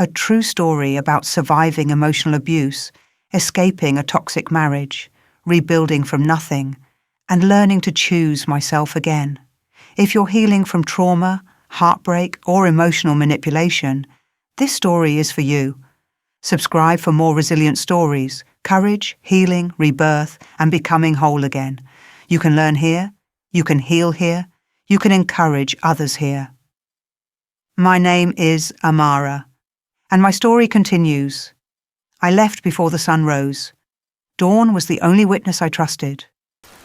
a true story about surviving emotional abuse, escaping a toxic marriage, rebuilding from nothing, and learning to choose myself again. If you're healing from trauma, heartbreak, or emotional manipulation, this story is for you. Subscribe for more resilient stories, courage, healing, rebirth, and becoming whole again. You can learn here, you can heal here, you can encourage others here. My name is Amara, and my story continues. I left before the sun rose. Dawn was the only witness I trusted.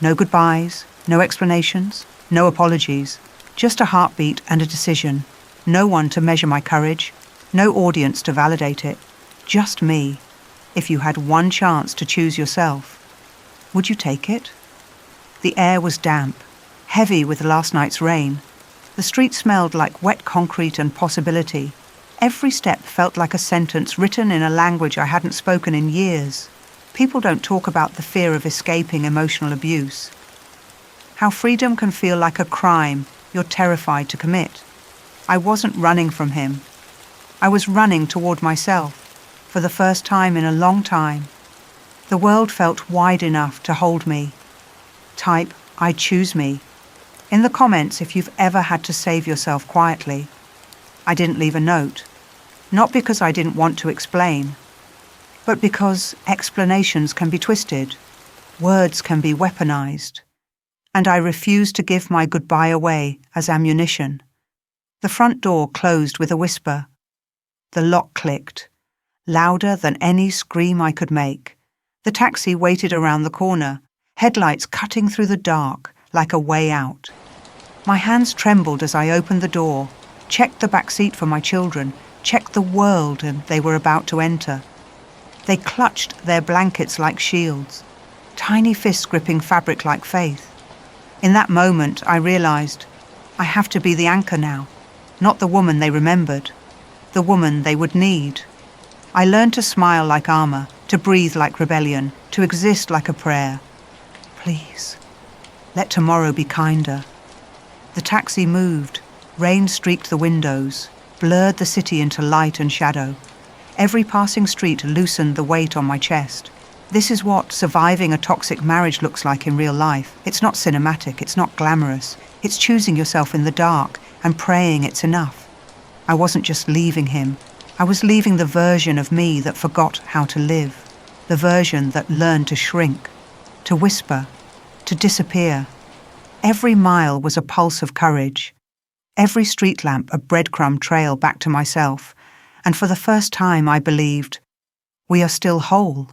No goodbyes, no explanations, no apologies, just a heartbeat and a decision. No one to measure my courage, no audience to validate it, just me. If you had one chance to choose yourself, would you take it? The air was damp, heavy with last night's rain. The street smelled like wet concrete and possibility. Every step felt like a sentence written in a language I hadn't spoken in years. People don't talk about the fear of escaping emotional abuse. How freedom can feel like a crime you're terrified to commit. I wasn't running from him. I was running toward myself, for the first time in a long time. The world felt wide enough to hold me. Type, I choose me, in the comments if you've ever had to save yourself quietly. I didn't leave a note, not because I didn't want to explain, but because explanations can be twisted, words can be weaponized, and I refused to give my goodbye away as ammunition. The front door closed with a whisper. The lock clicked, louder than any scream I could make. The taxi waited around the corner, headlights cutting through the dark like a way out. My hands trembled as I opened the door, checked the back seat for my children, checked the world they were about to enter. They clutched their blankets like shields, tiny fists gripping fabric like faith. In that moment, I realized I have to be the anchor now, not the woman they remembered, the woman they would need. I learned to smile like armor, to breathe like rebellion, to exist like a prayer. Please, let tomorrow be kinder. The taxi moved, rain streaked the windows, blurred the city into light and shadow. Every passing street loosened the weight on my chest. This is what surviving a toxic marriage looks like in real life. It's not cinematic, it's not glamorous. It's choosing yourself in the dark and praying it's enough. I wasn't just leaving him. I was leaving the version of me that forgot how to live, the version that learned to shrink, to whisper, to disappear. Every mile was a pulse of courage. Every street lamp a breadcrumb trail back to myself. And for the first time I believed, we are still whole.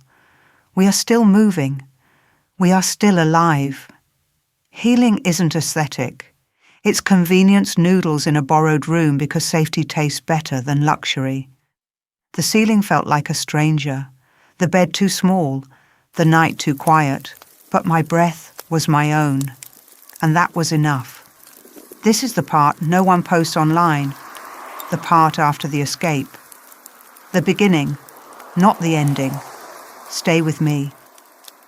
We are still moving. We are still alive. Healing isn't aesthetic. It's convenience noodles in a borrowed room because safety tastes better than luxury. The ceiling felt like a stranger, the bed too small, the night too quiet, but my breath was my own, and that was enough. This is the part no one posts online, the part after the escape. The beginning, not the ending. Stay with me.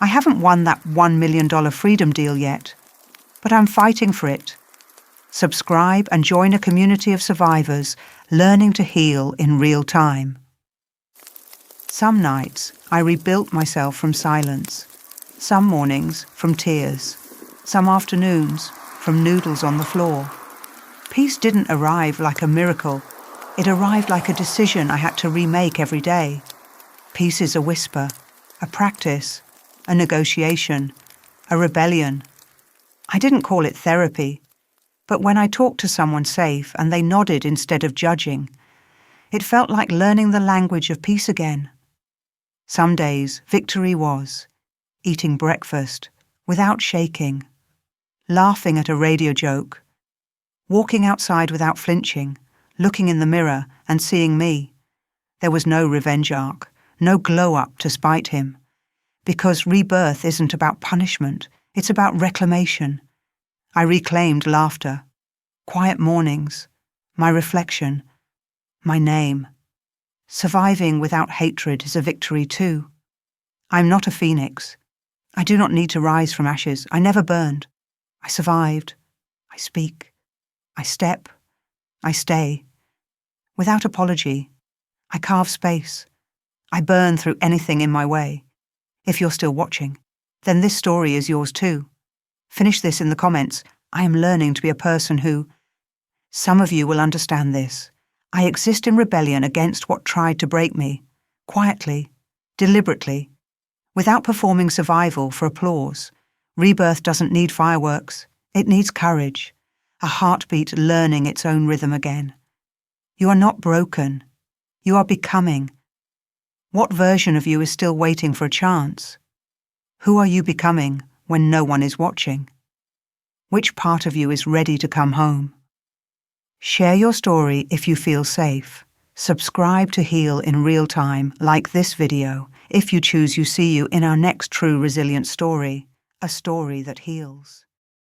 I haven't won that $1 million freedom deal yet, but I'm fighting for it. Subscribe and join a community of survivors learning to heal in real time. Some nights I rebuilt myself from silence, some mornings from tears, some afternoons from noodles on the floor. Peace didn't arrive like a miracle. It arrived like a decision I had to remake every day. Peace is a whisper, a practice, a negotiation, a rebellion. I didn't call it therapy, but when I talked to someone safe and they nodded instead of judging, it felt like learning the language of peace again. Some days, victory was eating breakfast without shaking, laughing at a radio joke, walking outside without flinching, looking in the mirror and seeing me. There was no revenge arc, no glow-up to spite him. Because rebirth isn't about punishment, it's about reclamation. I reclaimed laughter, quiet mornings, my reflection, my name. Surviving without hatred is a victory too. I'm not a phoenix. I do not need to rise from ashes. I never burned. I survived. I speak. I step. I stay. Without apology. I carve space. I burn through anything in my way. If you're still watching, then this story is yours too. Finish this in the comments. I am learning to be a person who... Some of you will understand this. I exist in rebellion against what tried to break me, quietly, deliberately, without performing survival for applause. Rebirth doesn't need fireworks. It needs courage, a heartbeat learning its own rhythm again. You are not broken. You are becoming. What version of you is still waiting for a chance? Who are you becoming when no one is watching? Which part of you is ready to come home? Share your story if you feel safe. Subscribe to Heal in real time, like this video. If you choose, you see you in our next true resilient story, a story that heals.